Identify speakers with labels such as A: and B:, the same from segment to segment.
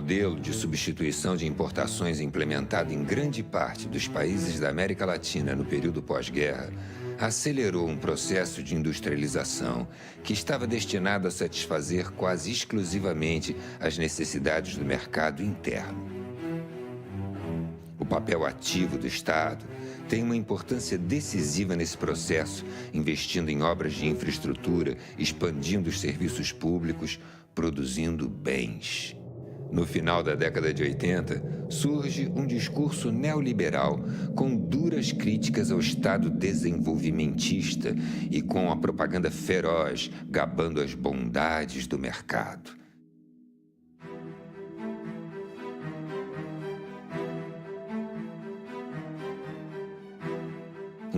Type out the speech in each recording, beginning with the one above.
A: modelo de substituição de importações implementado em grande parte dos países da América Latina no período pós-guerra acelerou um processo de industrialização que estava destinado a satisfazer quase exclusivamente as necessidades do mercado interno. O papel ativo do Estado tem uma importância decisiva nesse processo, investindo em obras de infraestrutura, expandindo os serviços públicos, produzindo bens. No final da década de 80, surge um discurso neoliberal com duras críticas ao Estado desenvolvimentista e com a propaganda feroz gabando as bondades do mercado.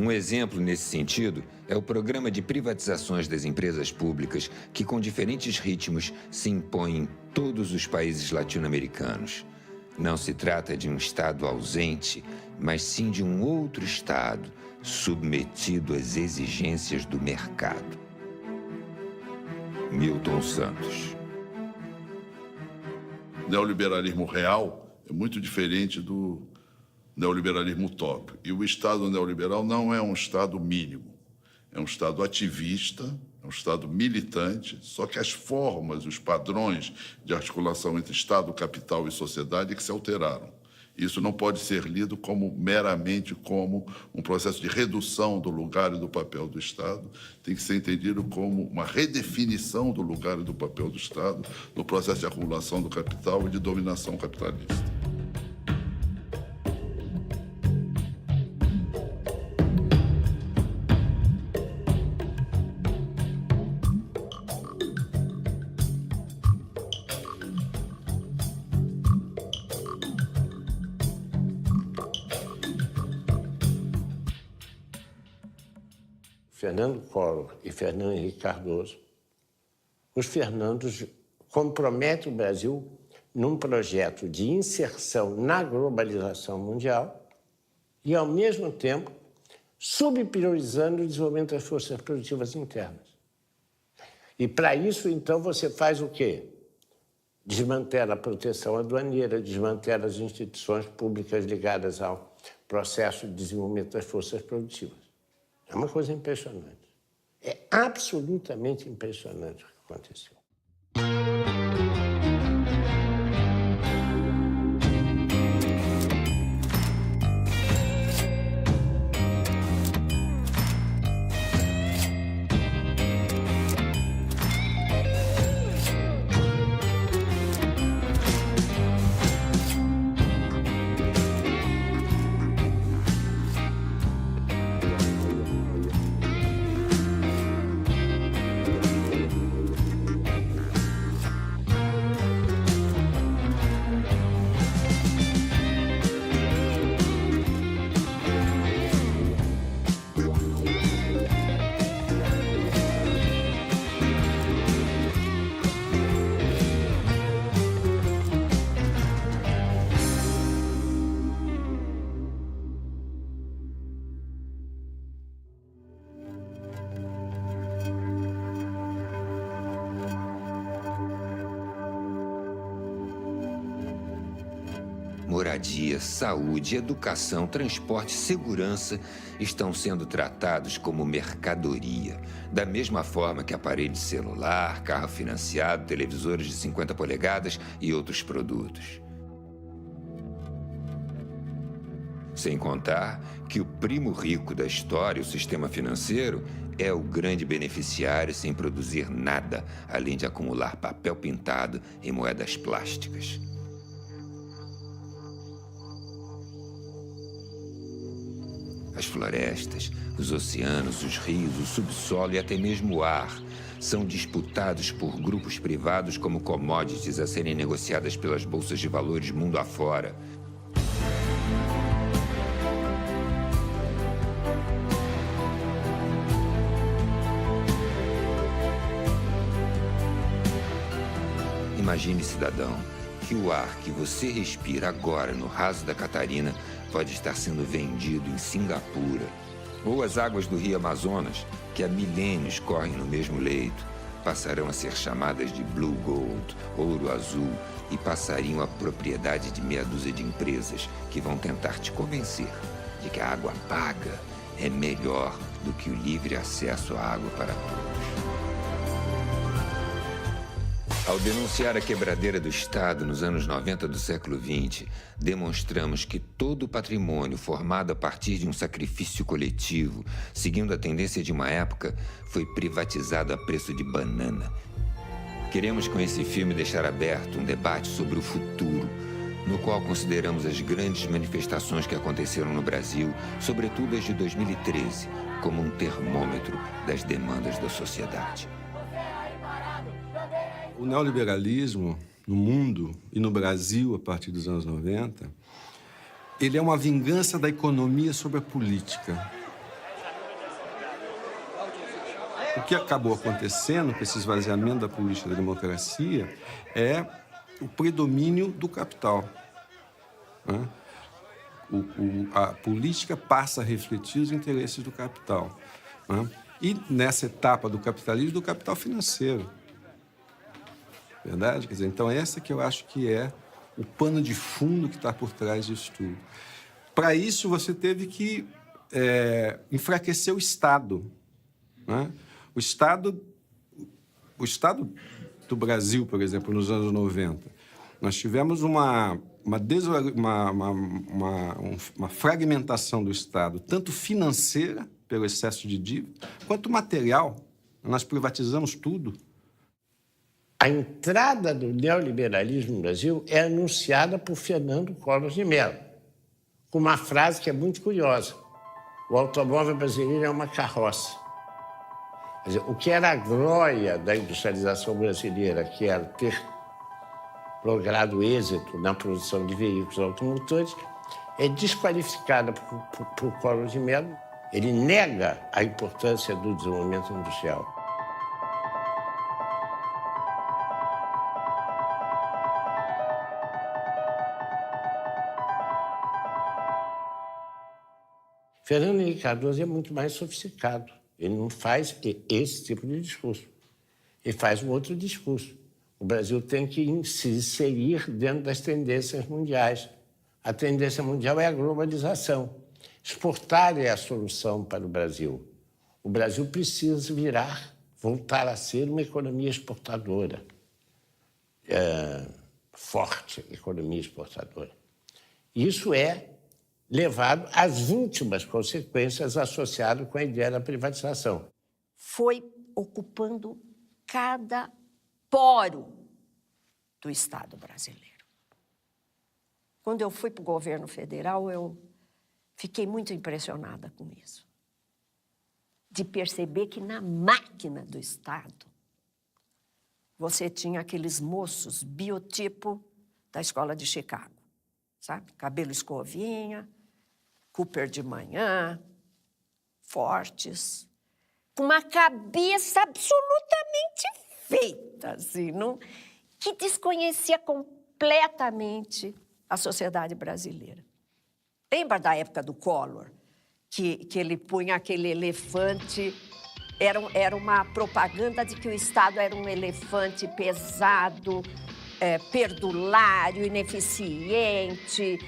A: Um exemplo nesse sentido é o programa de privatizações das empresas públicas que, com diferentes ritmos, se impõe em todos os países latino-americanos. Não se trata de um Estado ausente, mas sim de um outro Estado submetido às exigências do mercado. Milton Santos.
B: O neoliberalismo real é muito diferente do neoliberalismo utópico. E o Estado neoliberal não é um Estado mínimo. É um Estado ativista, é um Estado militante, só que as formas, os padrões de articulação entre Estado, capital e sociedade é que se alteraram. Isso não pode ser lido meramente como um processo de redução do lugar e do papel do Estado, tem que ser entendido como uma redefinição do lugar e do papel do Estado no processo de acumulação do capital e de dominação capitalista.
C: Fernando Collor e Fernando Henrique Cardoso, os Fernandos comprometem o Brasil num projeto de inserção na globalização mundial e, ao mesmo tempo, subpriorizando o desenvolvimento das forças produtivas internas. E, para isso, então, você faz o quê? Desmantela a proteção aduaneira, desmantela as instituições públicas ligadas ao processo de desenvolvimento das forças produtivas. É uma coisa impressionante. É absolutamente impressionante o que aconteceu.
A: Moradia, saúde, educação, transporte, segurança estão sendo tratados como mercadoria, da mesma forma que aparelho de celular, carro financiado, televisores de 50 polegadas e outros produtos. Sem contar que o primo rico da história, o sistema financeiro, é o grande beneficiário sem produzir nada, além de acumular papel pintado e moedas plásticas. As florestas, os oceanos, os rios, o subsolo e até mesmo o ar são disputados por grupos privados como commodities a serem negociadas pelas bolsas de valores mundo afora. Imagine, cidadão, que o ar que você respira agora no raso da Catarina pode estar sendo vendido em Singapura. Ou as águas do Rio Amazonas, que há milênios correm no mesmo leito, passarão a ser chamadas de Blue Gold, ouro azul, e passariam a propriedade de meia dúzia de empresas que vão tentar te convencer de que a água paga é melhor do que o livre acesso à água para todos. Ao denunciar a quebradeira do Estado nos anos 90 do século XX, demonstramos que todo o patrimônio formado a partir de um sacrifício coletivo, seguindo a tendência de uma época, foi privatizado a preço de banana. Queremos com esse filme deixar aberto um debate sobre o futuro, no qual consideramos as grandes manifestações que aconteceram no Brasil, sobretudo as de 2013, como um termômetro das demandas da sociedade.
D: O neoliberalismo no mundo e no Brasil, a partir dos anos 90, ele é uma vingança da economia sobre a política. O que acabou acontecendo com esse esvaziamento da política da democracia é o predomínio do capital. Né? A política passa a refletir os interesses do capital. Né? E nessa etapa do capitalismo, do capital financeiro. Verdade? Quer dizer, então essa que eu acho que é o pano de fundo que está por trás disso tudo. Para isso, você teve que enfraquecer o Estado. Né? O Estado do Brasil, por exemplo, nos anos 90, nós tivemos uma fragmentação do Estado, tanto financeira, pelo excesso de dívida, quanto material. Nós privatizamos tudo.
C: A entrada do neoliberalismo no Brasil é anunciada por Fernando Collor de Mello, com uma frase que é muito curiosa. O automóvel brasileiro é uma carroça. Quer dizer, o que era a glória da industrialização brasileira, que era ter logrado êxito na produção de veículos automotores, é desqualificada por Collor de Mello. Ele nega a importância do desenvolvimento industrial. Fernando Henrique Cardoso é muito mais sofisticado. Ele não faz esse tipo de discurso. Ele faz um outro discurso. O Brasil tem que se inserir dentro das tendências mundiais. A tendência mundial é a globalização. Exportar é a solução para o Brasil. O Brasil precisa voltar a ser uma economia exportadora. Forte economia exportadora. Isso é levado às últimas consequências associadas com a ideia da privatização.
E: Foi ocupando cada poro do Estado brasileiro. Quando eu fui para o governo federal, eu fiquei muito impressionada com isso. De perceber que na máquina do Estado, você tinha aqueles moços biotipo da escola de Chicago, sabe? Cabelo escovinha, Cooper de manhã, fortes, com uma cabeça absolutamente feita, assim, que desconhecia completamente a sociedade brasileira. Lembra da época do Collor, que ele punha aquele elefante, era uma propaganda de que o Estado era um elefante pesado, perdulário, ineficiente,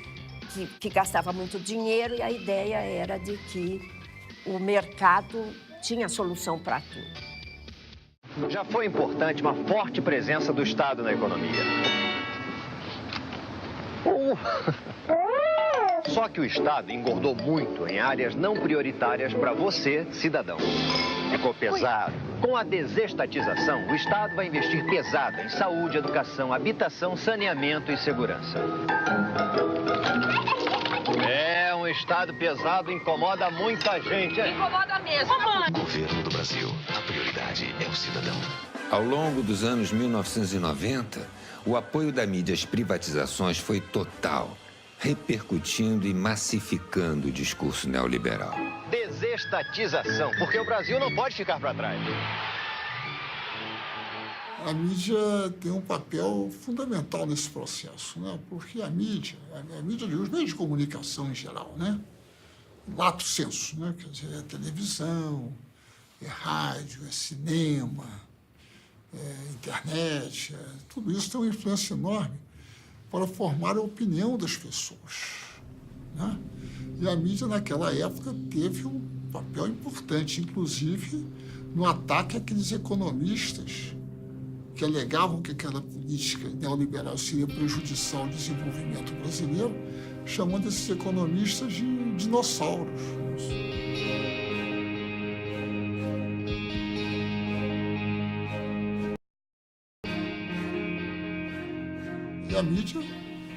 E: que gastava muito dinheiro, e a ideia era de que o mercado tinha solução para tudo.
F: Já foi importante uma forte presença do Estado na economia. Só que o Estado engordou muito em áreas não prioritárias para você, cidadão. Ficou pesado. Com a desestatização, o Estado vai investir pesado em saúde, educação, habitação, saneamento e segurança. Um Estado pesado incomoda muita gente.
E: Incomoda mesmo.
G: Governo do Brasil, a prioridade é o cidadão.
A: Ao longo dos anos 1990, o apoio da mídia às privatizações foi total, repercutindo e massificando o discurso neoliberal.
F: Desestatização, porque o Brasil não pode ficar para trás.
H: A mídia tem um papel fundamental nesse processo, né? Porque a mídia os meios de comunicação em geral, né? Lato sensu, né? Quer dizer, é televisão, é rádio, é cinema, internet, tudo isso tem uma influência enorme para formar a opinião das pessoas, né? E a mídia, naquela época, teve um papel importante, inclusive no ataque àqueles economistas que alegavam que aquela política neoliberal seria prejudicial ao desenvolvimento brasileiro, chamando esses economistas de dinossauros. E a mídia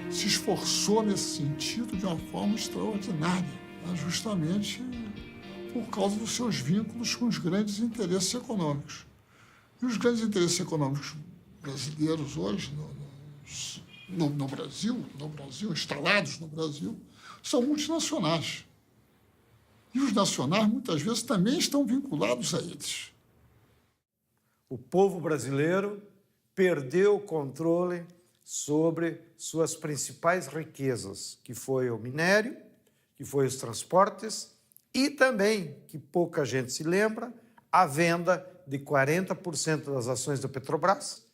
H: se esforçou nesse sentido de uma forma extraordinária, né? Justamente por causa dos seus vínculos com os grandes interesses econômicos. E os grandes interesses econômicos brasileiros hoje, no Brasil, instalados no Brasil, são multinacionais. E os nacionais, muitas vezes, também estão vinculados a eles.
I: O povo brasileiro perdeu o controle sobre suas principais riquezas, que foi o minério, que foi os transportes e também, que pouca gente se lembra, a venda de 40% das ações da Petrobras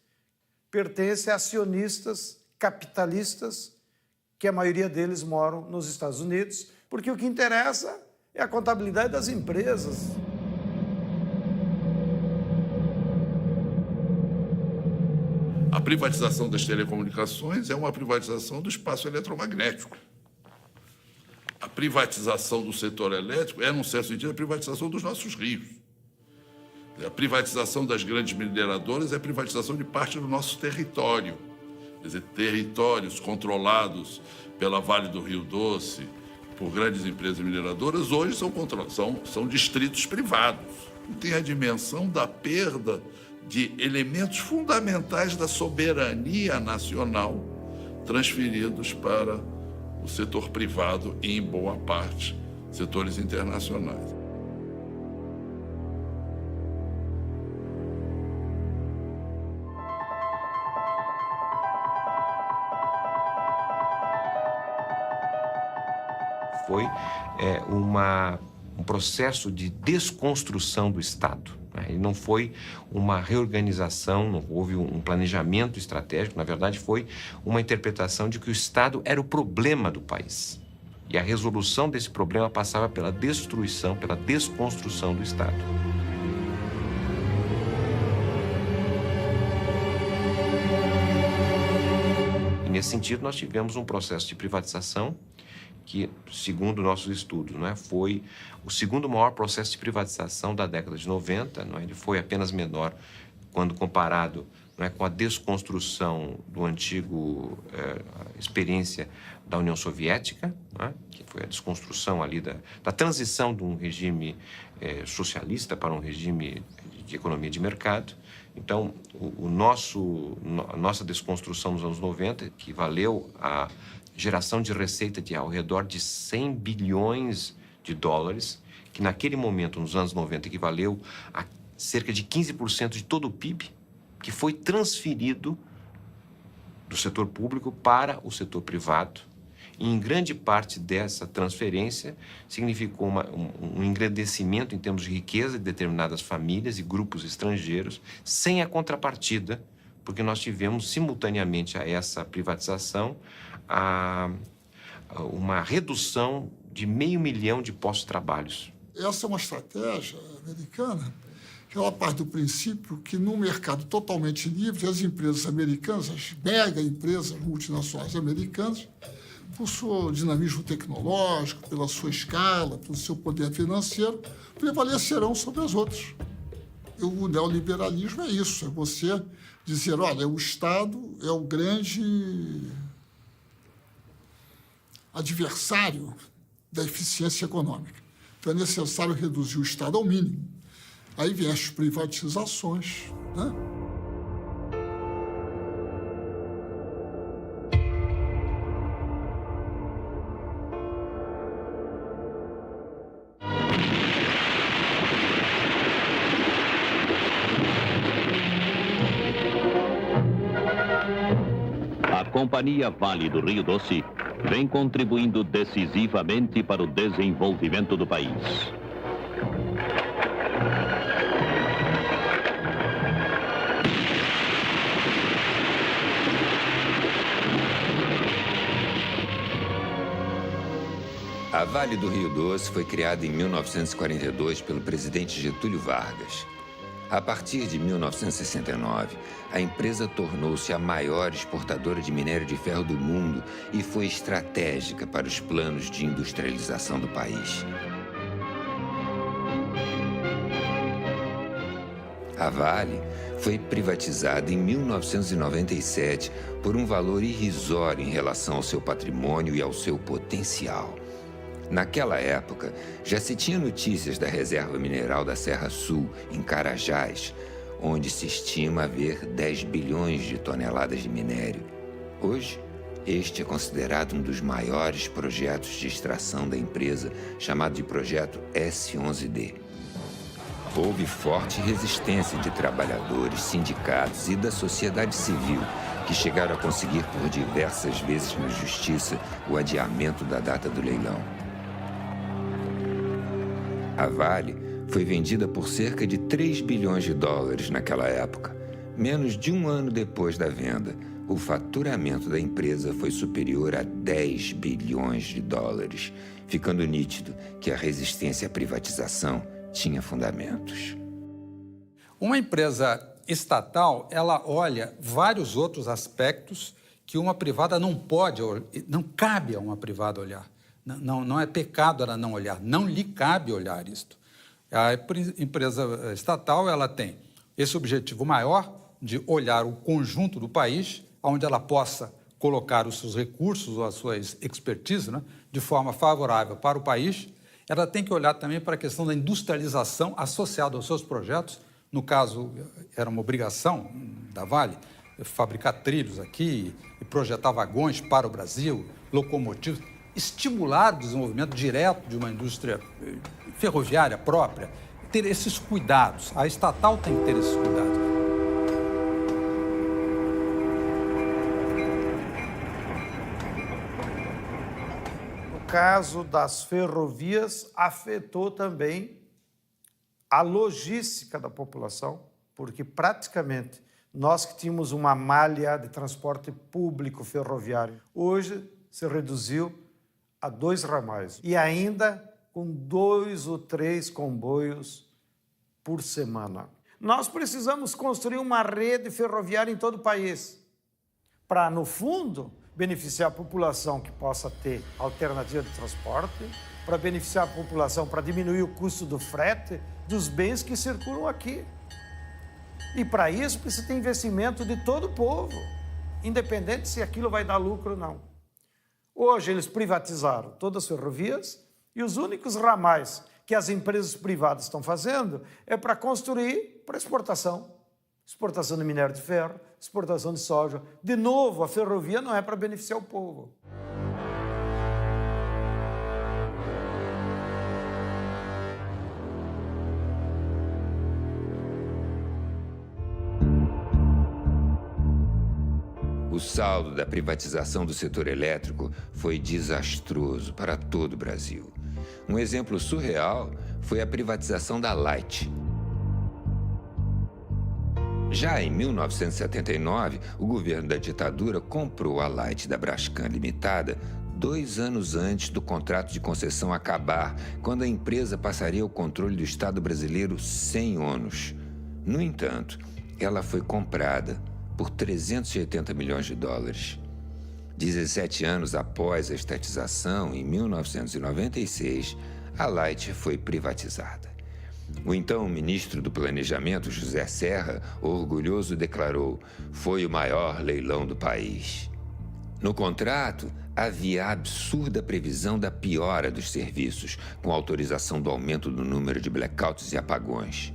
I: pertence a acionistas capitalistas, que a maioria deles moram nos Estados Unidos, porque o que interessa é a contabilidade das empresas.
B: A privatização das telecomunicações é uma privatização do espaço eletromagnético. A privatização do setor elétrico é, num certo sentido, a privatização dos nossos rios. A privatização das grandes mineradoras é a privatização de parte do nosso território. Quer dizer, territórios controlados pela Vale do Rio Doce, por grandes empresas mineradoras, hoje são distritos privados. Tem a dimensão da perda de elementos fundamentais da soberania nacional transferidos para o setor privado e, em boa parte, setores internacionais.
J: Foi um processo de desconstrução do Estado. E não foi uma reorganização, não houve um planejamento estratégico, na verdade foi uma interpretação de que o Estado era o problema do país. E a resolução desse problema passava pela destruição, pela desconstrução do Estado. E nesse sentido nós tivemos um processo de privatização que, segundo nossos estudos, foi o segundo maior processo de privatização da década de 90. Ele foi apenas menor quando comparado com a desconstrução do antigo experiência da União Soviética, que foi a desconstrução ali da transição de um regime socialista para um regime de economia de mercado. Então, a nossa desconstrução nos anos 90 equivaleu a geração de receita de ao redor de 100 bilhões de dólares, que naquele momento, nos anos 90, equivaleu a cerca de 15% de todo o PIB, que foi transferido do setor público para o setor privado. E, em grande parte dessa transferência, significou um engrandecimento em termos de riqueza de determinadas famílias e grupos estrangeiros, sem a contrapartida, porque nós tivemos, simultaneamente a essa privatização, uma redução de 500 mil de postos de trabalho.
H: Essa é uma estratégia americana que ela parte do princípio que, num mercado totalmente livre, as empresas americanas, as mega empresas multinacionais americanas, por seu dinamismo tecnológico, pela sua escala, pelo seu poder financeiro, prevalecerão sobre as outras. E o neoliberalismo é isso, é você dizer, olha, o Estado é o grande adversário da eficiência econômica. Então é necessário reduzir o Estado ao mínimo. Aí vem as privatizações, né?
K: A Companhia Vale do Rio Doce vem contribuindo decisivamente para o desenvolvimento do país.
A: A Vale do Rio Doce foi criada em 1942 pelo presidente Getúlio Vargas. A partir de 1969, a empresa tornou-se a maior exportadora de minério de ferro do mundo e foi estratégica para os planos de industrialização do país. A Vale foi privatizada em 1997 por um valor irrisório em relação ao seu patrimônio e ao seu potencial. Naquela época, já se tinha notícias da reserva mineral da Serra Sul, em Carajás, onde se estima haver 10 bilhões de toneladas de minério. Hoje, este é considerado um dos maiores projetos de extração da empresa, chamado de Projeto S11D. Houve forte resistência de trabalhadores, sindicatos e da sociedade civil, que chegaram a conseguir por diversas vezes na justiça o adiamento da data do leilão. A Vale foi vendida por cerca de 3 bilhões de dólares naquela época. Menos de um ano depois da venda, o faturamento da empresa foi superior a 10 bilhões de dólares, ficando nítido que a resistência à privatização tinha fundamentos.
L: Uma empresa estatal, ela olha vários outros aspectos que uma privada não pode, não cabe a uma privada olhar. Não é pecado ela não olhar, não lhe cabe olhar isto. A empresa estatal, ela tem esse objetivo maior de olhar o conjunto do país, onde ela possa colocar os seus recursos ou as suas expertise, né, de forma favorável para o país. Ela tem que olhar também para a questão da industrialização associada aos seus projetos. No caso, era uma obrigação da Vale fabricar trilhos aqui e projetar vagões para o Brasil, locomotivas, estimular o desenvolvimento direto de uma indústria ferroviária própria, ter esses cuidados. A estatal tem que ter esses cuidados.
I: No caso das ferrovias, afetou também a logística da população, porque praticamente nós que tínhamos uma malha de transporte público ferroviário, hoje se reduziu a 2 ramais e ainda com 2 ou 3 comboios por semana. Nós precisamos construir uma rede ferroviária em todo o país para, no fundo, beneficiar a população que possa ter alternativa de transporte, para beneficiar a população, para diminuir o custo do frete dos bens que circulam aqui. E para isso precisa ter investimento de todo o povo, independente se aquilo vai dar lucro ou não. Hoje eles privatizaram todas as ferrovias e os únicos ramais que as empresas privadas estão fazendo é para construir para exportação. Exportação de minério de ferro, exportação de soja. De novo, a ferrovia não é para beneficiar o povo.
A: O saldo da privatização do setor elétrico foi desastroso para todo o Brasil. Um exemplo surreal foi a privatização da Light. Já em 1979, o governo da ditadura comprou a Light da Brascan Limitada 2 anos antes do contrato de concessão acabar, quando a empresa passaria ao controle do Estado brasileiro sem ônus. No entanto, ela foi comprada por 380 milhões de dólares. 17 anos após a estatização, em 1996, a Light foi privatizada. O então ministro do Planejamento, José Serra, orgulhoso, declarou: "Foi o maior leilão do país." No contrato, havia a absurda previsão da piora dos serviços, com autorização do aumento do número de blackouts e apagões.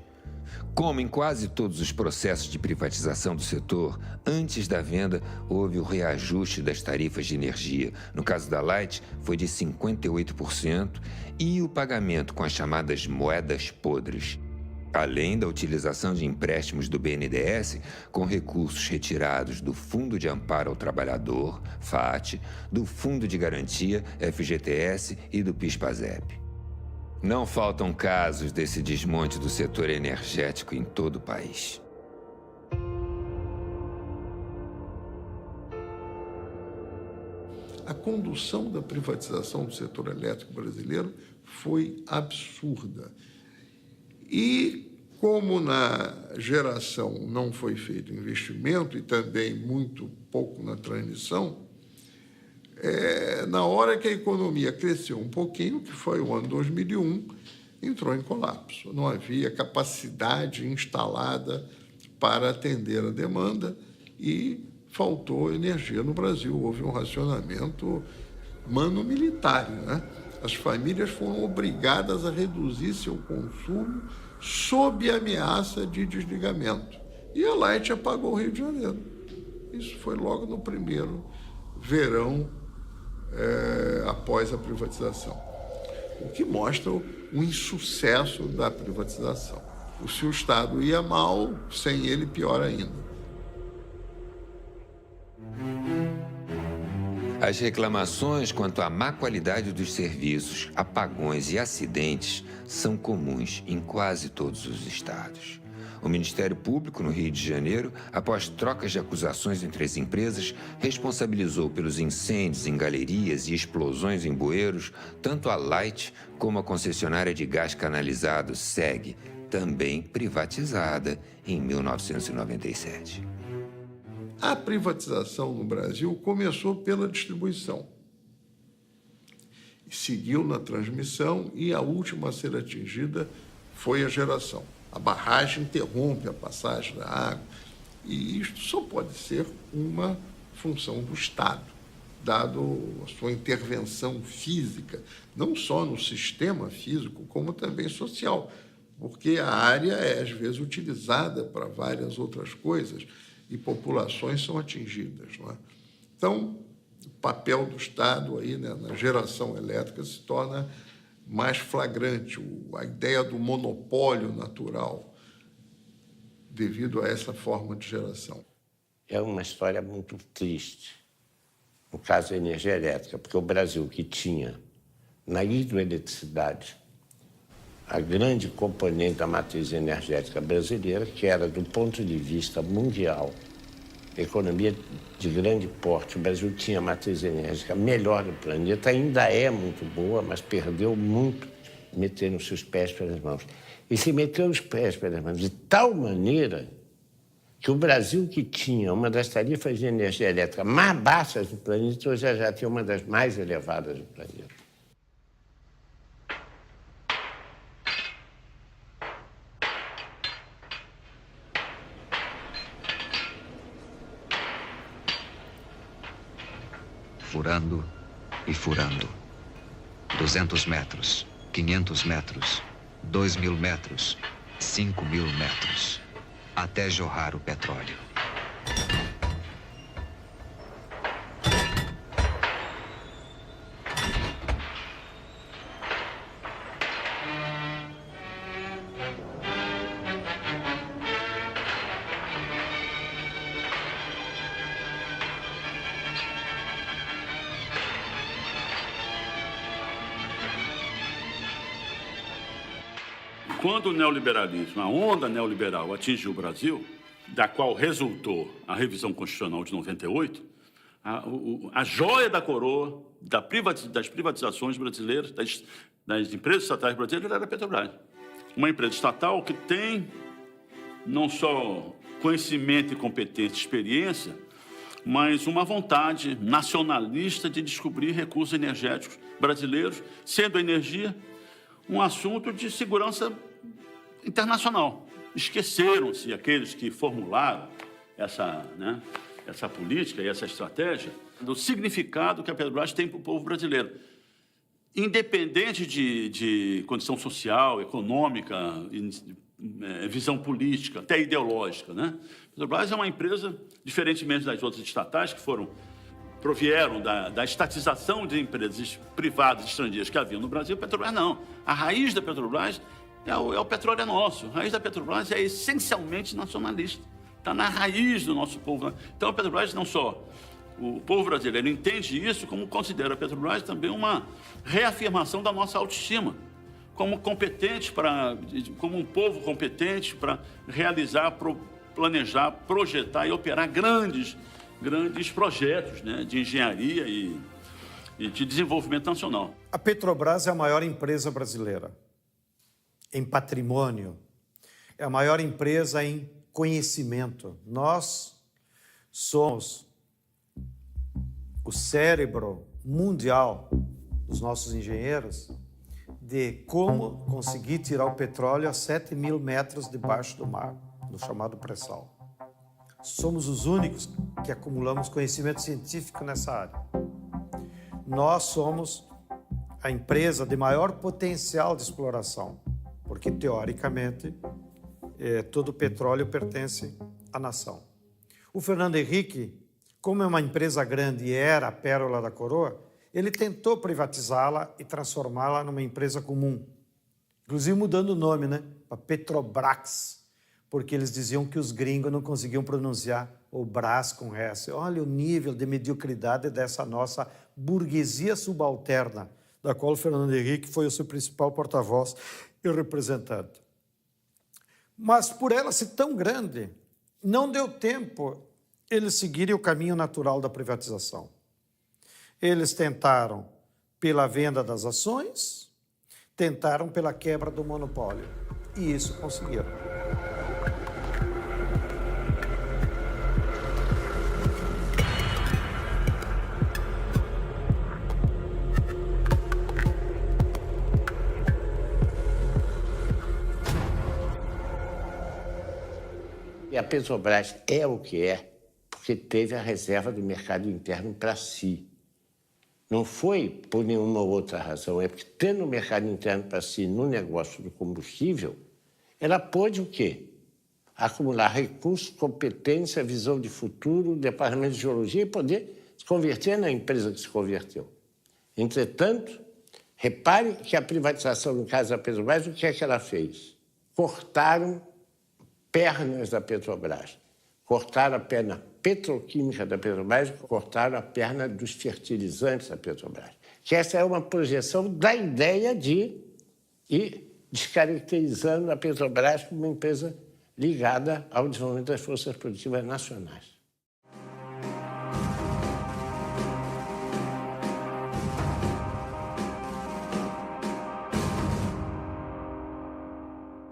A: Como em quase todos os processos de privatização do setor, antes da venda houve o reajuste das tarifas de energia. No caso da Light, foi de 58% e o pagamento com as chamadas moedas podres. Além da utilização de empréstimos do BNDES com recursos retirados do Fundo de Amparo ao Trabalhador, FAT, do Fundo de Garantia, FGTS e do PIS/PASEP. Não faltam casos desse desmonte do setor energético em todo o país.
M: A condução da privatização do setor elétrico brasileiro foi absurda. E, como na geração não foi feito investimento e também muito pouco na transmissão, na hora que a economia cresceu um pouquinho, que foi o ano 2001, entrou em colapso. Não havia capacidade instalada para atender a demanda e faltou energia no Brasil. Houve um racionamento mano-militar, né? As famílias foram obrigadas a reduzir seu consumo sob ameaça de desligamento. E a Light apagou o Rio de Janeiro. Isso foi logo no primeiro verão após a privatização. O que mostra o insucesso da privatização. Se o Estado ia mal, sem ele, pior ainda.
A: As reclamações quanto à má qualidade dos serviços, apagões e acidentes são comuns em quase todos os estados. O Ministério Público, no Rio de Janeiro, após trocas de acusações entre as empresas, responsabilizou pelos incêndios em galerias e explosões em bueiros tanto a Light como a concessionária de gás canalizado SEG, também privatizada em 1997.
M: A privatização no Brasil começou pela distribuição, seguiu na transmissão e a última a ser atingida foi a geração. A barragem interrompe a passagem da água e isto só pode ser uma função do Estado, dado a sua intervenção física, não só no sistema físico, como também social, porque a área é, às vezes, utilizada para várias outras coisas e populações são atingidas, não é? Então, o papel do Estado aí, né, na geração elétrica se torna mais flagrante, a ideia do monopólio natural devido a essa forma de geração.
C: É uma história muito triste, no caso da energia elétrica, porque o Brasil, que tinha na hidroeletricidade a grande componente da matriz energética brasileira, que era, do ponto de vista mundial, economia de grande porte, o Brasil tinha a matriz energética melhor do planeta, ainda é muito boa, mas perdeu muito metendo os seus pés pelas mãos. E se meteu os pés pelas mãos de tal maneira que o Brasil, que tinha uma das tarifas de energia elétrica mais baixas do planeta, hoje já tem uma das mais elevadas do planeta.
G: Furando e furando. 200 metros, 500 metros, 2.000 metros, 5.000 metros, até jorrar o petróleo.
N: Quando o neoliberalismo, a onda neoliberal atingiu o Brasil, da qual resultou a revisão constitucional de 98, a joia da coroa das privatizações brasileiras, das empresas estatais brasileiras, era a Petrobras. Uma empresa estatal que tem não só conhecimento e competência, experiência, mas uma vontade nacionalista de descobrir recursos energéticos brasileiros, sendo a energia um assunto de segurança internacional. Esqueceram-se aqueles que formularam essa política e essa estratégia do significado que a Petrobras tem para o povo brasileiro. Independente de condição social, econômica, visão política, até ideológica, né? A Petrobras é uma empresa, diferentemente das outras estatais que provieram da estatização de empresas privadas estrangeiras que haviam no Brasil, a Petrobras não. A raiz da Petrobras o petróleo é nosso. A raiz da Petrobras é essencialmente nacionalista. Está na raiz do nosso povo. Então, a Petrobras não só... O povo brasileiro entende isso, como considera a Petrobras também uma reafirmação da nossa autoestima, como um povo competente para realizar, planejar, projetar e operar grandes projetos, né, de engenharia e de desenvolvimento nacional.
I: A Petrobras é a maior empresa brasileira em patrimônio, é a maior empresa em conhecimento. Nós somos o cérebro mundial dos nossos engenheiros de como conseguir tirar o petróleo a 7.000 metros debaixo do mar, no chamado pré-sal. Somos os únicos que acumulamos conhecimento científico nessa área. Nós somos a empresa de maior potencial de exploração, porque, teoricamente, todo o petróleo pertence à nação. O Fernando Henrique, como é uma empresa grande e era a pérola da coroa, ele tentou privatizá-la e transformá-la numa empresa comum. Inclusive mudando o nome, né? Para Petrobras, porque eles diziam que os gringos não conseguiam pronunciar o Brás com S. Olha o nível de mediocridade dessa nossa burguesia subalterna, da qual o Fernando Henrique foi o seu principal porta-voz e representante. Mas por ela ser tão grande, não deu tempo eles seguirem o caminho natural da privatização. Eles tentaram pela venda das ações, tentaram pela quebra do monopólio, e isso conseguiram.
C: E a Petrobras é o que é porque teve a reserva do mercado interno para si. Não foi por nenhuma outra razão, é porque tendo o mercado interno para si no negócio do combustível, ela pôde o quê? Acumular recursos, competência, visão de futuro, departamento de geologia e poder se converter na empresa que se converteu. Entretanto, repare que a privatização, no caso da Petrobras, o que é que ela fez? Cortaram pernas da Petrobras. Cortaram a perna petroquímica da Petrobras, cortaram a perna dos fertilizantes da Petrobras. Que essa é uma projeção da ideia de ir descaracterizando a Petrobras como uma empresa ligada ao desenvolvimento das forças produtivas nacionais.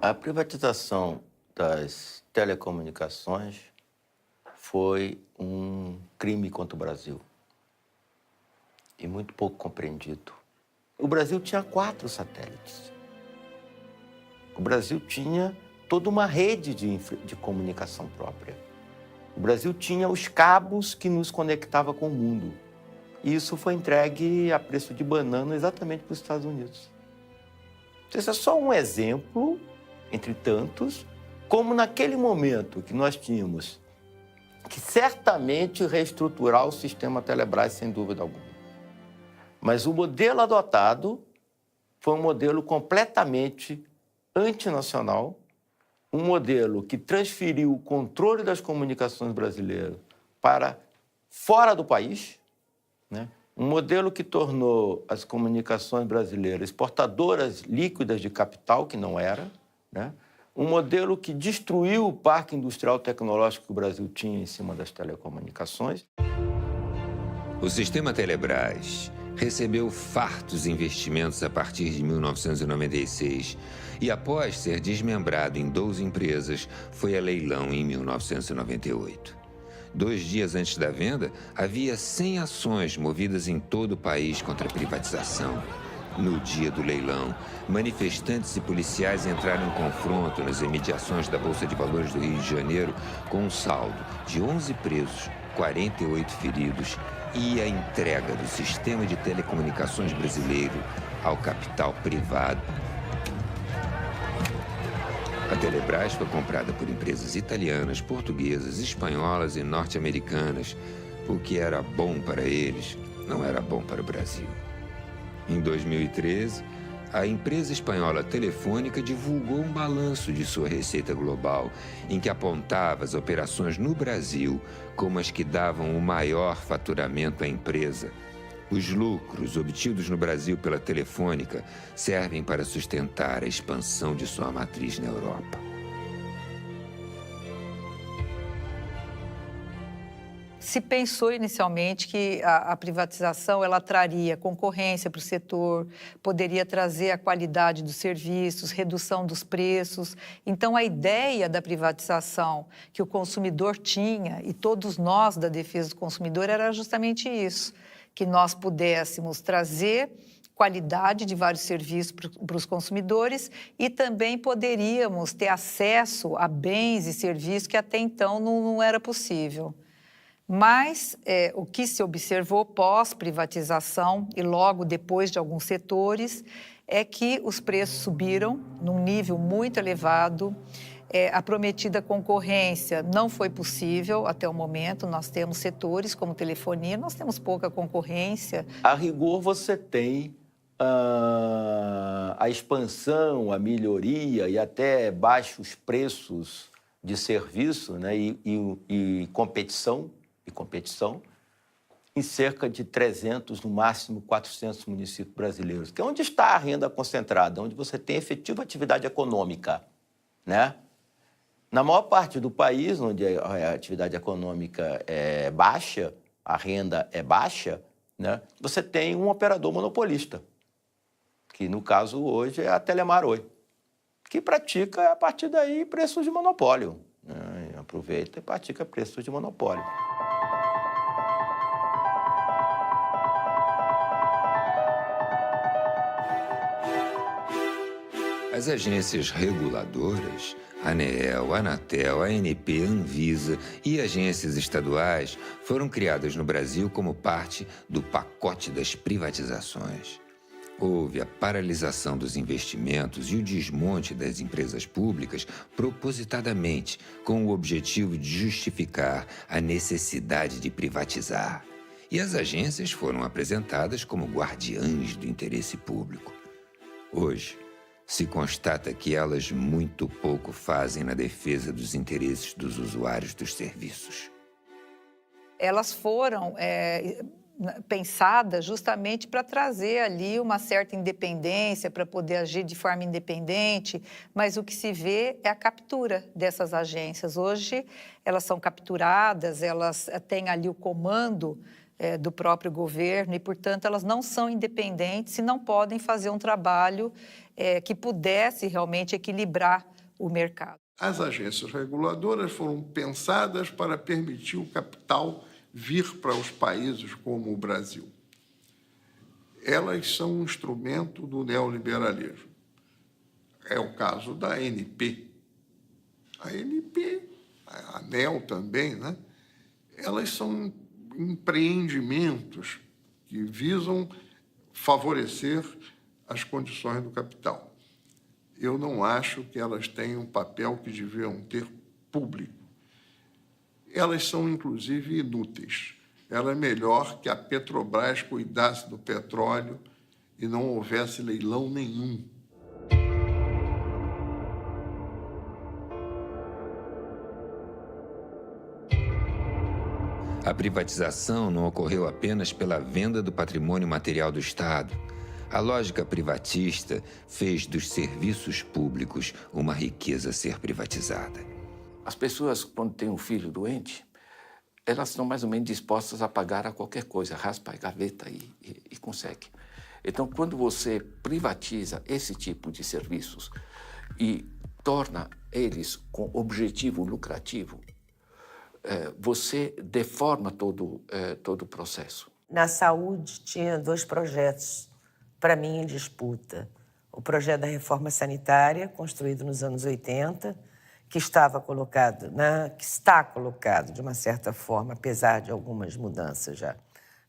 O: A privatização das telecomunicações foi um crime contra o Brasil e muito pouco compreendido. O Brasil tinha 4 satélites. O Brasil tinha toda uma rede de comunicação própria. O Brasil tinha os cabos que nos conectavam com o mundo. E isso foi entregue a preço de banana exatamente para os Estados Unidos. Esse é só um exemplo, entre tantos, como naquele momento que nós tínhamos que certamente reestruturar o sistema Telebrás, sem dúvida alguma. Mas o modelo adotado foi um modelo completamente antinacional, um modelo que transferiu o controle das comunicações brasileiras para fora do país, né? Um modelo que tornou as comunicações brasileiras exportadoras líquidas de capital, que não era, né? Um modelo que destruiu o parque industrial tecnológico que o Brasil tinha em cima das telecomunicações.
A: O sistema Telebrás recebeu fartos investimentos a partir de 1996 e, após ser desmembrado em 12 empresas, foi a leilão em 1998. 2 dias antes da venda, havia 100 ações movidas em todo o país contra a privatização. No dia do leilão, manifestantes e policiais entraram em confronto nas imediações da Bolsa de Valores do Rio de Janeiro com um saldo de 11 presos, 48 feridos e a entrega do sistema de telecomunicações brasileiro ao capital privado. A Telebrás foi comprada por empresas italianas, portuguesas, espanholas e norte-americanas. O que era bom para eles não era bom para o Brasil. Em 2013, a empresa espanhola Telefônica divulgou um balanço de sua receita global, em que apontava as operações no Brasil como as que davam o maior faturamento à empresa. Os lucros obtidos no Brasil pela Telefônica servem para sustentar a expansão de sua matriz na Europa.
P: Se pensou inicialmente que a privatização ela traria concorrência para o setor, poderia trazer a qualidade dos serviços, redução dos preços. Então, a ideia da privatização que o consumidor tinha, e todos nós da defesa do consumidor, era justamente isso, que nós pudéssemos trazer qualidade de vários serviços para os consumidores e também poderíamos ter acesso a bens e serviços que até então não era possível. Mas o que se observou pós-privatização e logo depois de alguns setores é que os preços subiram num nível muito elevado. A prometida concorrência não foi possível até o momento. Nós temos setores como telefonia, nós temos pouca concorrência.
O: A rigor, você tem a expansão, a melhoria e até baixos preços de serviço, né, e competição em cerca de 300, no máximo 400 municípios brasileiros, que é onde está a renda concentrada, onde você tem efetiva atividade econômica, né? Na maior parte do país, onde a atividade econômica é baixa, a renda é baixa, né, você tem um operador monopolista, que no caso hoje é a Telemar Oi, que pratica, a partir daí, preços de monopólio, né? Aproveita e pratica preços de monopólio.
A: As agências reguladoras, ANEEL, Anatel, ANP, Anvisa e agências estaduais foram criadas no Brasil como parte do pacote das privatizações. Houve a paralisação dos investimentos e o desmonte das empresas públicas propositadamente, com o objetivo de justificar a necessidade de privatizar. E as agências foram apresentadas como guardiãs do interesse público. Hoje, se constata que elas muito pouco fazem na defesa dos interesses dos usuários dos serviços.
P: Elas foram pensadas justamente para trazer ali uma certa independência, para poder agir de forma independente, mas o que se vê é a captura dessas agências. Hoje, elas são capturadas, elas têm ali o comando do próprio governo e, portanto, elas não são independentes e não podem fazer um trabalho que pudesse realmente equilibrar o mercado.
M: As agências reguladoras foram pensadas para permitir o capital vir para os países como o Brasil. Elas são um instrumento do neoliberalismo. É o caso da ANP. A ANP, a ANEL também, né? Elas são empreendimentos que visam favorecer as condições do capital. Eu não acho que elas tenham um papel que deviam ter público. Elas são, inclusive, inúteis. Era melhor que a Petrobras cuidasse do petróleo e não houvesse leilão nenhum.
A: A privatização não ocorreu apenas pela venda do patrimônio material do Estado. A lógica privatista fez dos serviços públicos uma riqueza a ser privatizada.
Q: As pessoas, quando têm um filho doente, elas estão mais ou menos dispostas a pagar a qualquer coisa, raspa a gaveta e consegue. Então, quando você privatiza esse tipo de serviços e torna eles com objetivo lucrativo, você deforma todo o processo.
R: Na saúde, tinha 2 projetos, para mim, em disputa. O projeto da reforma sanitária, construído nos anos 80, que está colocado, de uma certa forma, apesar de algumas mudanças já,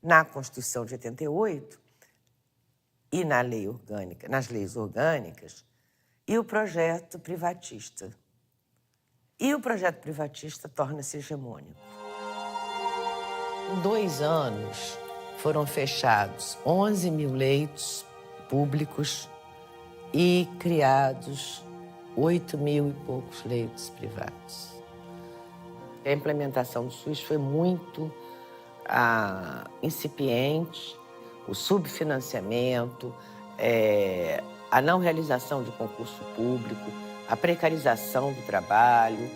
R: na Constituição de 88 e na lei orgânica, nas leis orgânicas, e o projeto privatista. E o projeto privatista torna-se hegemônico. Em 2 anos, foram fechados 11 mil leitos públicos e criados 8 mil e poucos leitos privados. A implementação do SUS foi muito incipiente, o subfinanciamento, a não realização de concurso público, a precarização do trabalho,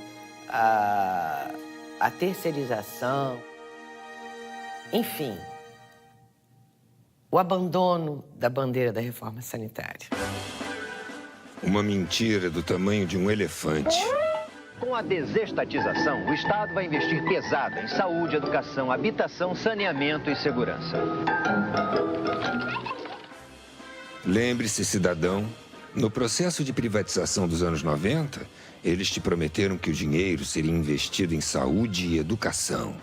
R: a terceirização. Enfim, o abandono da bandeira da reforma sanitária.
A: Uma mentira do tamanho de um elefante.
F: Com a desestatização, o Estado vai investir pesado em saúde, educação, habitação, saneamento e segurança.
A: Lembre-se, cidadão, no processo de privatização dos anos 90, eles te prometeram que o dinheiro seria investido em saúde e educação.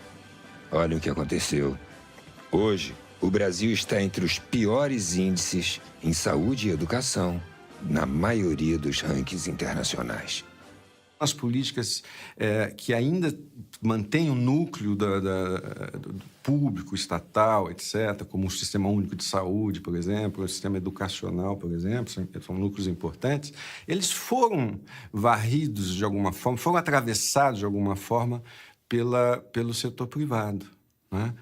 A: Olha o que aconteceu. Hoje, o Brasil está entre os piores índices em saúde e educação, na maioria dos rankings internacionais.
D: As políticas que ainda mantêm o núcleo do público, estatal, etc., como o Sistema Único de Saúde, por exemplo, o Sistema Educacional, por exemplo, são núcleos importantes, eles foram varridos de alguma forma, foram atravessados de alguma forma pelo setor privado, né?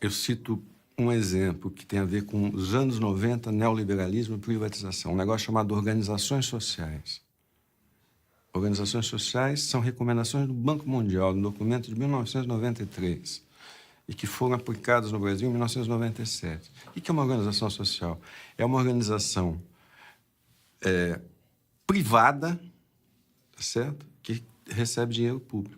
D: Eu cito um exemplo que tem a ver com os anos 90, neoliberalismo e privatização, um negócio chamado organizações sociais. Organizações sociais são recomendações do Banco Mundial, no documento de 1993, e que foram aplicadas no Brasil em 1997. O que é uma organização social? É uma organização privada, tá certo? Que recebe dinheiro público.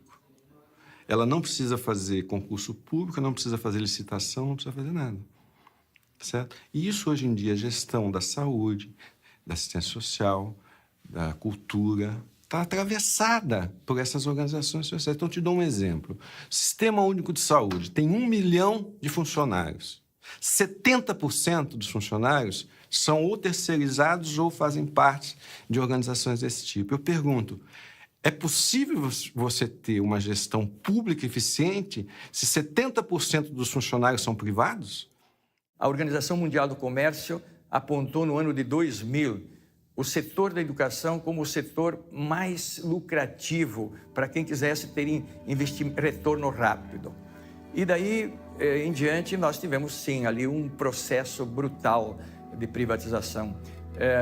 D: Ela não precisa fazer concurso público, não precisa fazer licitação, não precisa fazer nada. Certo? E isso, hoje em dia, a gestão da saúde, da assistência social, da cultura, está atravessada por essas organizações sociais. Então, te dou um exemplo. O Sistema Único de Saúde tem 1 milhão de funcionários. 70% dos funcionários são ou terceirizados ou fazem parte de organizações desse tipo. Eu pergunto, é possível você ter uma gestão pública eficiente se 70% dos funcionários são privados?
S: A Organização Mundial do Comércio apontou no ano de 2000 o setor da educação como o setor mais lucrativo para quem quisesse ter retorno rápido. E daí em diante nós tivemos sim ali um processo brutal de privatização.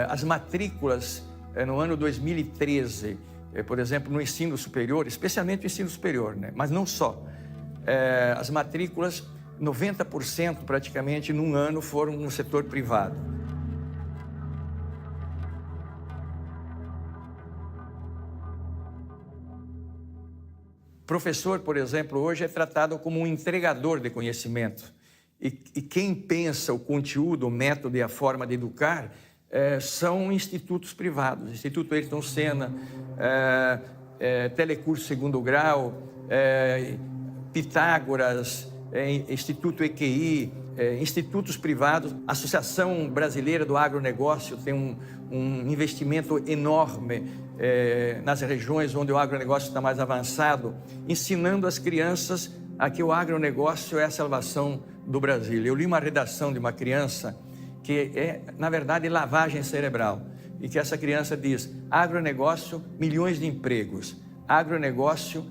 S: As matrículas no ano 2013, por exemplo, no ensino superior, especialmente no ensino superior, né? Mas não só. As matrículas, 90% praticamente num ano foram no setor privado. Professor, por exemplo, hoje é tratado como um entregador de conhecimento. E quem pensa o conteúdo, o método e a forma de educar são institutos privados. Instituto Ayrton Senna, Telecurso Segundo Grau, Pitágoras, Instituto EQI, institutos privados. A Associação Brasileira do Agronegócio tem um investimento enorme nas regiões onde o agronegócio está mais avançado, ensinando as crianças a que o agronegócio é a salvação do Brasil. Eu li uma redação de uma criança que é, na verdade, lavagem cerebral, e que essa criança diz: agronegócio, milhões de empregos, agronegócio,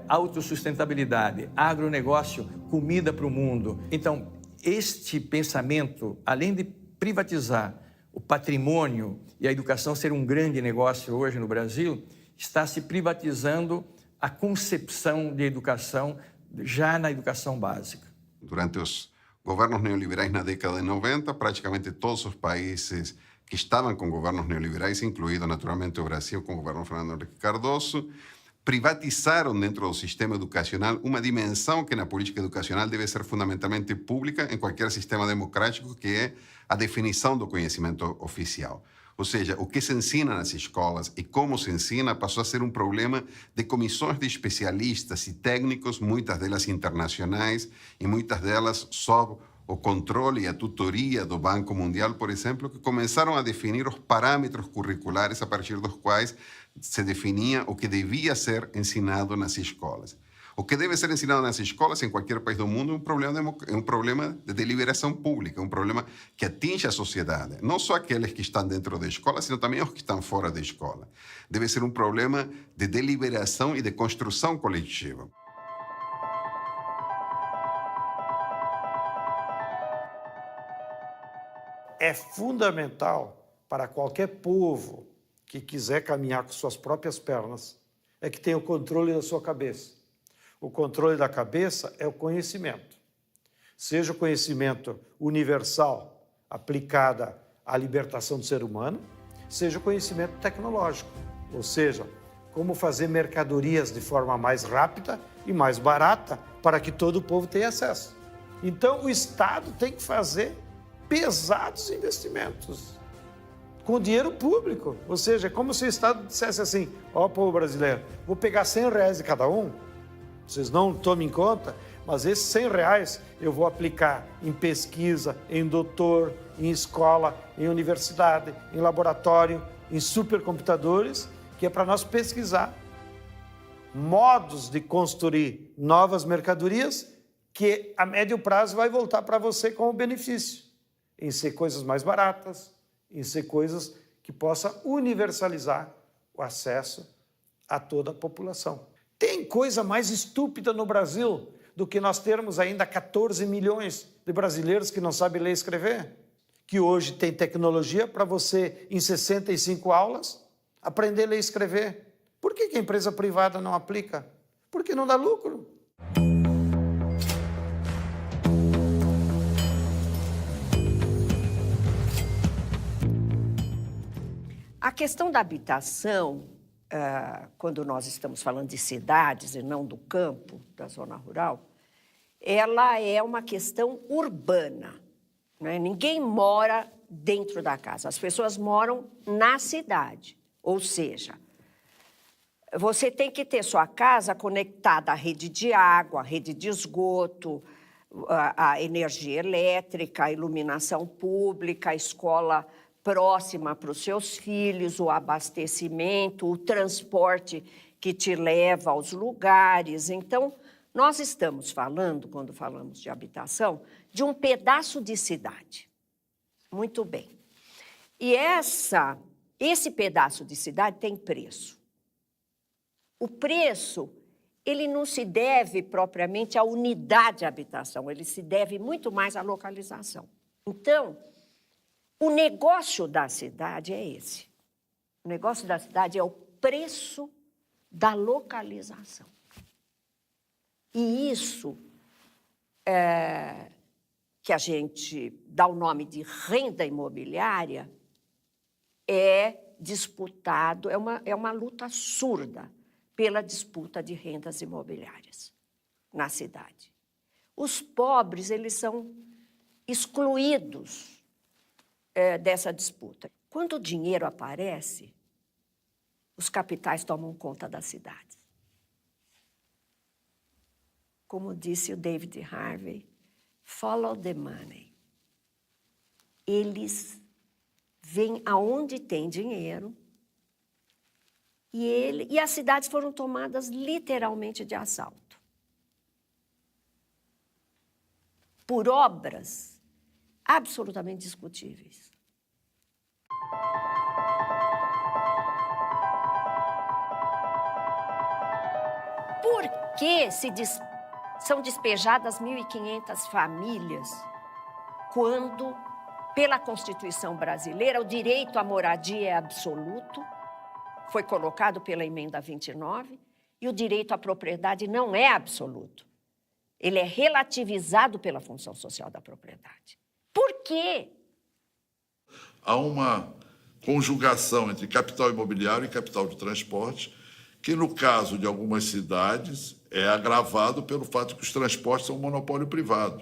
S: autossustentabilidade, agronegócio, comida para o mundo. Então, este pensamento, além de privatizar o patrimônio e a educação ser um grande negócio hoje no Brasil, está se privatizando a concepção de educação já na educação básica.
T: Durante os governos neoliberais na década de 90, praticamente todos os países que estavam com governos neoliberais, incluído naturalmente o Brasil com o governo Fernando Henrique Cardoso, privatizaram dentro do sistema educacional uma dimensão que na política educacional deve ser fundamentalmente pública em qualquer sistema democrático, que é a definição do conhecimento oficial. Ou seja, o que se ensina nas escolas e como se ensina passou a ser um problema de comissões de especialistas e técnicos, muitas delas internacionais e muitas delas sob o controle e a tutoria do Banco Mundial, por exemplo, que começaram a definir os parâmetros curriculares a partir dos quais se definia o que devia ser ensinado nas escolas. O que deve ser ensinado nas escolas em qualquer país do mundo é um problema de deliberação pública, um problema que atinge a sociedade. Não só aqueles que estão dentro da escola, sino também os que estão fora da escola. Deve ser um problema de deliberação e de construção coletiva.
I: É fundamental para qualquer povo que quiser caminhar com suas próprias pernas, é que tenha o controle da sua cabeça. O controle da cabeça é o conhecimento. Seja o conhecimento universal aplicado à libertação do ser humano, seja o conhecimento tecnológico, ou seja, como fazer mercadorias de forma mais rápida e mais barata para que todo o povo tenha acesso. Então, o Estado tem que fazer pesados investimentos com dinheiro público, ou seja, é como se o Estado dissesse assim: ó, povo brasileiro, vou pegar R$100 de cada um, vocês não tomem em conta, mas esses R$100 eu vou aplicar em pesquisa, em doutor, em escola, em universidade, em laboratório, em supercomputadores, que é para nós pesquisar modos de construir novas mercadorias que a médio prazo vai voltar para você como benefício, em ser coisas mais baratas, em ser coisas que possa universalizar o acesso a toda a população. Tem coisa mais estúpida no Brasil do que nós termos ainda 14 milhões de brasileiros que não sabem ler e escrever? Que hoje tem tecnologia para você, em 65 aulas, aprender a ler e escrever. Por que a empresa privada não aplica? Porque não dá lucro.
E: A questão da habitação, quando nós estamos falando de cidades e não do campo, da zona rural, ela é uma questão urbana, né? Ninguém mora dentro da casa, as pessoas moram na cidade. Ou seja, você tem que ter sua casa conectada à rede de água, à rede de esgoto, à energia elétrica, à iluminação pública, à escola próxima para os seus filhos, o abastecimento, o transporte que te leva aos lugares. Então, nós estamos falando, quando falamos de habitação, de um pedaço de cidade. Muito bem. E esse pedaço de cidade tem preço. O preço, ele não se deve propriamente à unidade de habitação, ele se deve muito mais à localização. Então, o negócio da cidade é esse. O negócio da cidade é o preço da localização. E isso que a gente dá o nome de renda imobiliária é disputado, é uma luta surda pela disputa de rendas imobiliárias na cidade. Os pobres, eles são excluídos dessa disputa. Quando o dinheiro aparece, os capitais tomam conta das cidades. Como disse o David Harvey, follow the money. Eles vêm aonde tem dinheiro e as cidades foram tomadas literalmente de assalto. Por obras absolutamente discutíveis. Por que são despejadas 1.500 famílias quando, pela Constituição brasileira, o direito à moradia é absoluto, foi colocado pela Emenda 29, e o direito à propriedade não é absoluto. Ele é relativizado pela função social da propriedade. Por quê?
B: Há uma conjugação entre capital imobiliário e capital de transporte, que no caso de algumas cidades é agravado pelo fato de que os transportes são um monopólio privado.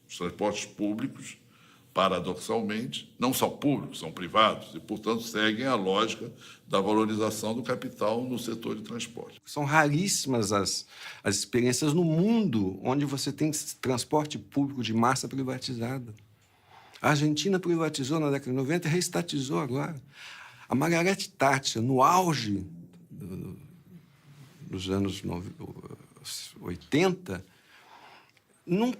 B: Os transportes públicos, paradoxalmente, não são públicos, são privados e, portanto, seguem a lógica da valorização do capital no setor de transporte.
D: São raríssimas as experiências no mundo onde você tem transporte público de massa privatizado. A Argentina privatizou na década de 90 e reestatizou agora. A Margaret Thatcher, no auge dos anos 80, não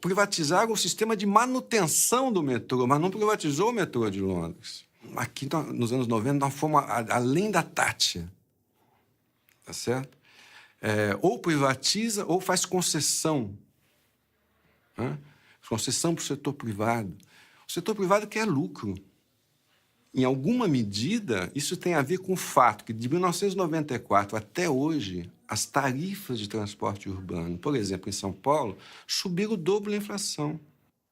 D: privatizaram o sistema de manutenção do metrô, mas não privatizou o metrô de Londres. Aqui, nos anos 90, nós fomos além da Thatcher. Tá certo? Ou privatiza ou faz concessão. Né? Concessão para o setor privado. O setor privado quer lucro. Em alguma medida, isso tem a ver com o fato que, de 1994 até hoje, as tarifas de transporte urbano, por exemplo, em São Paulo, subiram o dobro da inflação.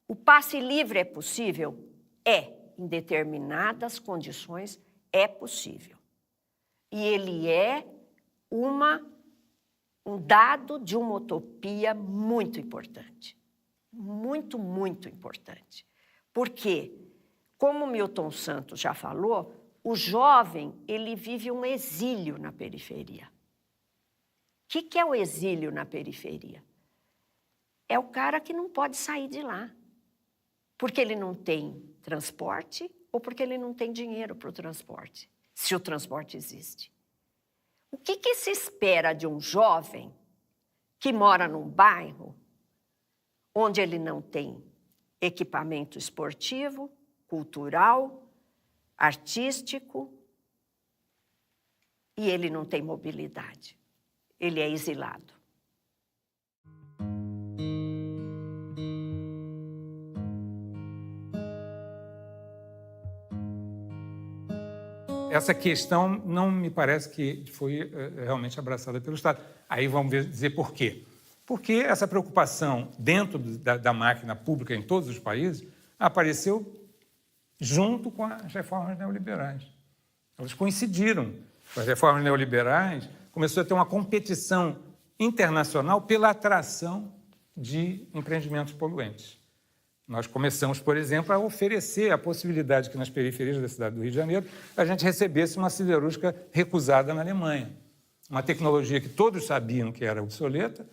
E: O passe livre é possível? É. Em determinadas condições, é possível. E ele é um dado de uma utopia muito importante. Muito, muito importante. Porque, como Milton Santos já falou, o jovem, ele vive um exílio na periferia. O que é o exílio na periferia? É o cara que não pode sair de lá, porque ele não tem transporte ou porque ele não tem dinheiro para o transporte, se o transporte existe. O que se espera de um jovem que mora num bairro onde ele não tem equipamento esportivo, cultural, artístico, e ele não tem mobilidade? Ele é exilado.
L: Essa questão não me parece que foi realmente abraçada pelo Estado. Aí vamos dizer por quê. Porque essa preocupação dentro da máquina pública em todos os países apareceu junto com as reformas neoliberais. Elas coincidiram. Com as reformas neoliberais, começou a ter uma competição internacional pela atração de empreendimentos poluentes. Nós começamos, por exemplo, a oferecer a possibilidade que nas periferias da cidade do Rio de Janeiro a gente recebesse uma siderúrgica recusada na Alemanha. Uma tecnologia que todos sabiam que era obsoleta,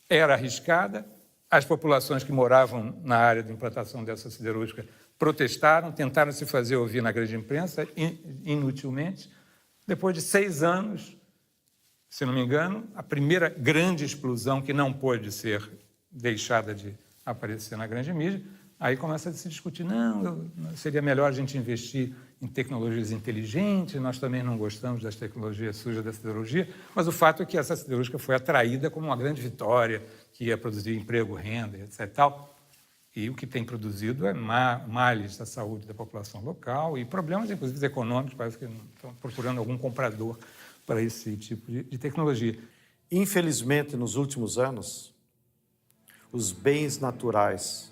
L: era arriscada, as populações que moravam na área de implantação dessa siderúrgica protestaram, tentaram se fazer ouvir na grande imprensa, inutilmente. Depois de 6 anos, se não me engano, a primeira grande explosão que não pôde ser deixada de aparecer na grande mídia, aí começa a se discutir, não, seria melhor a gente investir em tecnologias inteligentes, nós também não gostamos das tecnologias sujas da siderurgia, mas o fato é que essa siderúrgica foi atraída como uma grande vitória, que ia produzir emprego, renda, etc. e tal. E o que tem produzido é males da saúde da população local e problemas, inclusive, econômicos, parece que estão procurando algum comprador para esse tipo de tecnologia.
I: Infelizmente, nos últimos anos, os bens naturais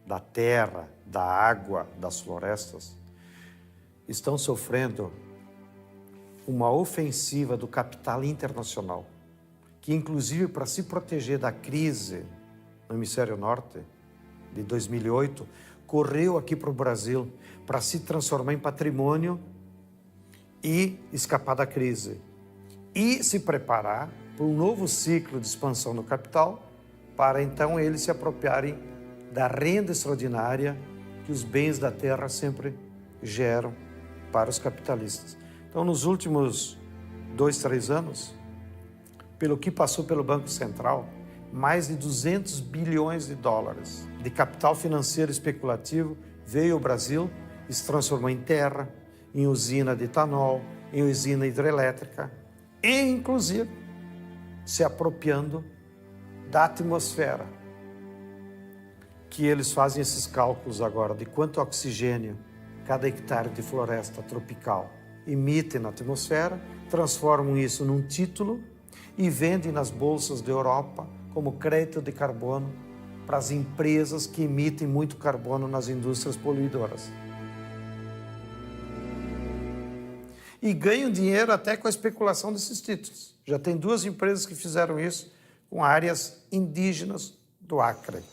I: da terra, da água, das florestas, estão sofrendo uma ofensiva do capital internacional, que, inclusive, para se proteger da crise no hemisfério norte, de 2008, correu aqui para o Brasil para se transformar em patrimônio e escapar da crise. E se preparar para um novo ciclo de expansão no capital, para então eles se apropriarem da renda extraordinária que os bens da terra sempre geram para os capitalistas. Então, nos últimos 2, 3 anos, pelo que passou pelo Banco Central, mais de 200 bilhões de dólares de capital financeiro especulativo veio ao Brasil e se transformou em terra, em usina de etanol, em usina hidrelétrica e, inclusive, se apropriando da atmosfera, que eles fazem esses cálculos agora de quanto oxigênio cada hectare de floresta tropical emite na atmosfera, transformam isso num título e vendem nas bolsas da Europa como crédito de carbono para as empresas que emitem muito carbono nas indústrias poluidoras. E ganham dinheiro até com a especulação desses títulos. Já tem 2 empresas que fizeram isso com áreas indígenas do Acre.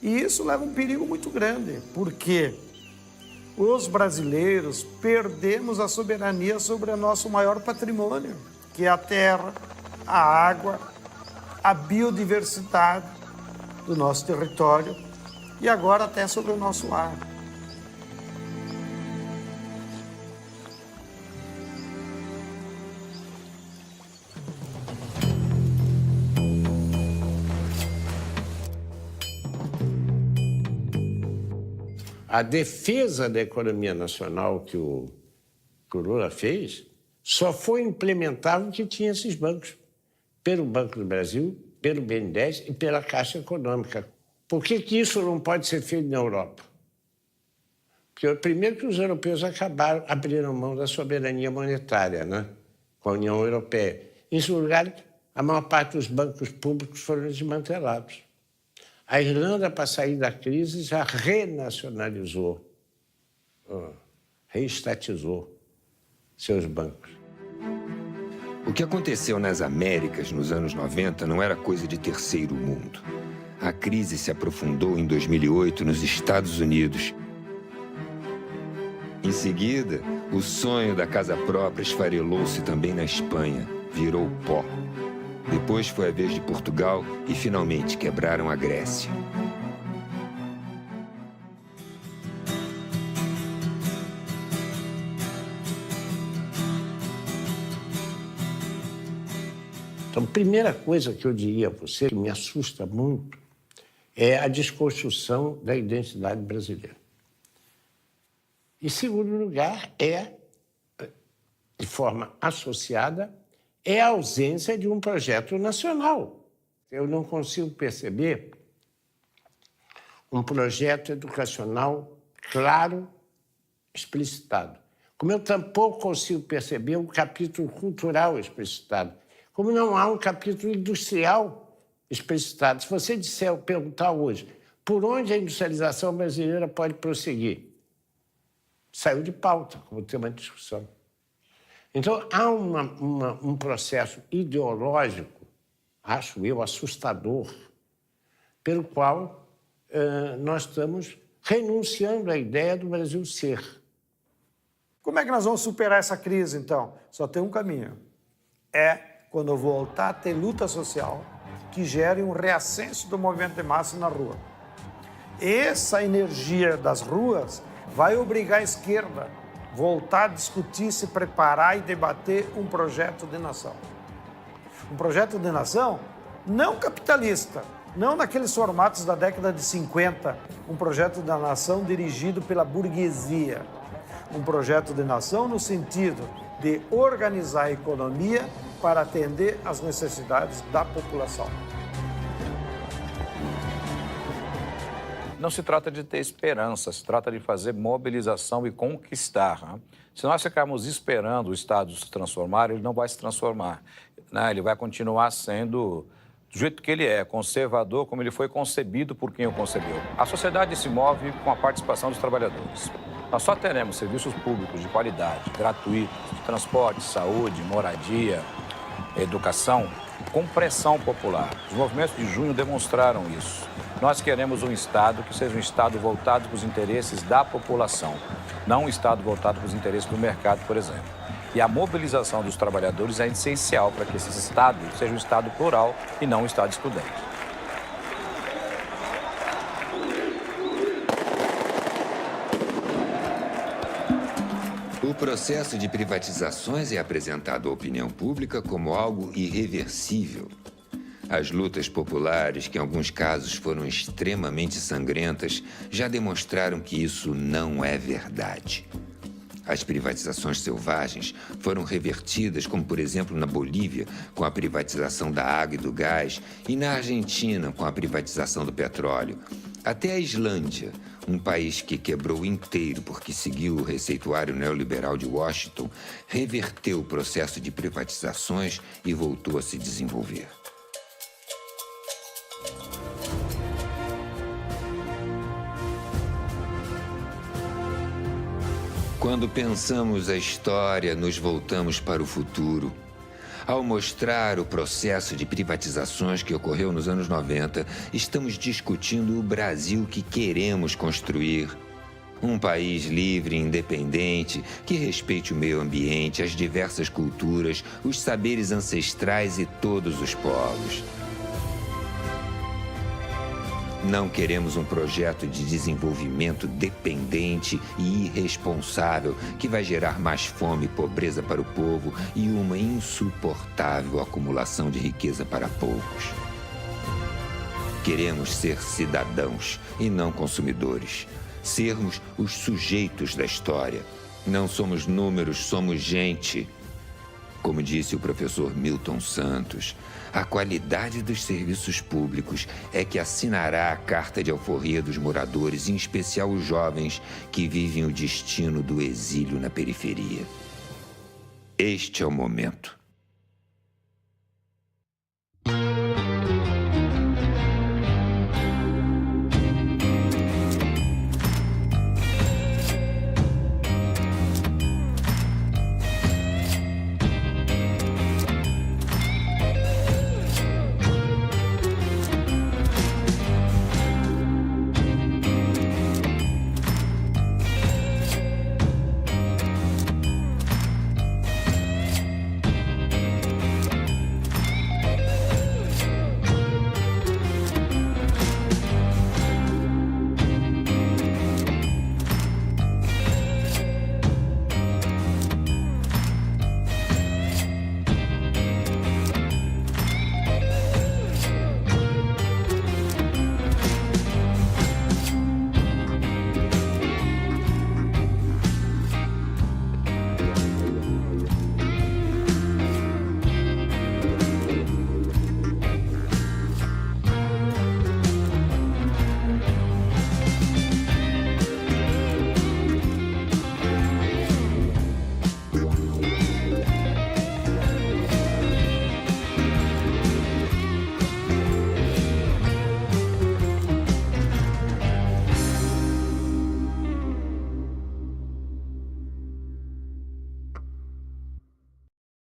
I: E isso leva um perigo muito grande, porque os brasileiros perdemos a soberania sobre o nosso maior patrimônio, que é a terra, a água, a biodiversidade do nosso território e agora até sobre o nosso ar.
C: A defesa da economia nacional que o Lula fez só foi implementável porque tinha esses bancos, pelo Banco do Brasil, pelo BNDES e pela Caixa Econômica. Por que isso não pode ser feito na Europa? Porque, primeiro, que os europeus abriram mão da soberania monetária, né, com a União Europeia. Em segundo lugar, a maior parte dos bancos públicos foram desmantelados. A Irlanda, para sair da crise, já renacionalizou, reestatizou seus bancos.
A: O que aconteceu nas Américas nos anos 90 não era coisa de terceiro mundo. A crise se aprofundou em 2008 nos Estados Unidos. Em seguida, o sonho da casa própria esfarelou-se também na Espanha, virou pó. Depois foi a vez de Portugal e, finalmente, quebraram a Grécia.
C: Então, a primeira coisa que eu diria a você, que me assusta muito, é a desconstrução da identidade brasileira. Em segundo lugar, de forma associada, é a ausência de um projeto nacional. Eu não consigo perceber um projeto educacional claro, explicitado. Como eu tampouco consigo perceber um capítulo cultural explicitado. Como não há um capítulo industrial explicitado. Se você perguntar hoje por onde a industrialização brasileira pode prosseguir, saiu de pauta como tema de discussão. Então, há um processo ideológico, acho eu, assustador, pelo qual nós estamos renunciando à ideia do Brasil ser.
I: Como é que nós vamos superar essa crise, então? Só tem um caminho. É quando voltar a ter luta social que gere um reascenso do movimento de massa na rua. Essa energia das ruas vai obrigar a esquerda a voltar a discutir, se preparar e debater um projeto de nação. Um projeto de nação não capitalista, não naqueles formatos da década de 50, um projeto da nação dirigido pela burguesia. Um projeto de nação no sentido de organizar a economia para atender às necessidades da população.
U: Não se trata de ter esperança, se trata de fazer mobilização e conquistar. Se nós ficarmos esperando o Estado se transformar, ele não vai se transformar. Ele vai continuar sendo do jeito que ele é, conservador, como ele foi concebido por quem o concebeu. A sociedade se move com a participação dos trabalhadores. Nós só teremos serviços públicos de qualidade, gratuitos, de transporte, saúde, moradia, educação, com pressão popular. Os movimentos de junho demonstraram isso. Nós queremos um Estado que seja um Estado voltado para os interesses da população, não um Estado voltado para os interesses do mercado, por exemplo. E a mobilização dos trabalhadores é essencial para que esse Estado seja um Estado plural e não um Estado excludente.
A: O processo de privatizações é apresentado à opinião pública como algo irreversível. As lutas populares, que em alguns casos foram extremamente sangrentas, já demonstraram que isso não é verdade. As privatizações selvagens foram revertidas, como por exemplo na Bolívia, com a privatização da água e do gás, e na Argentina, com a privatização do petróleo. Até a Islândia, um país que quebrou inteiro porque seguiu o receituário neoliberal de Washington, reverteu o processo de privatizações e voltou a se desenvolver. Quando pensamos a história, nos voltamos para o futuro. Ao mostrar o processo de privatizações que ocorreu nos anos 90, estamos discutindo o Brasil que queremos construir. Um país livre e independente, que respeite o meio ambiente, as diversas culturas, os saberes ancestrais e todos os povos. Não queremos um projeto de desenvolvimento dependente e irresponsável que vai gerar mais fome e pobreza para o povo e uma insuportável acumulação de riqueza para poucos. Queremos ser cidadãos e não consumidores. Sermos os sujeitos da história. Não somos números, somos gente. Como disse o professor Milton Santos, a qualidade dos serviços públicos é que assinará a carta de alforria dos moradores, em especial os jovens que vivem o destino do exílio na periferia. Este é o momento.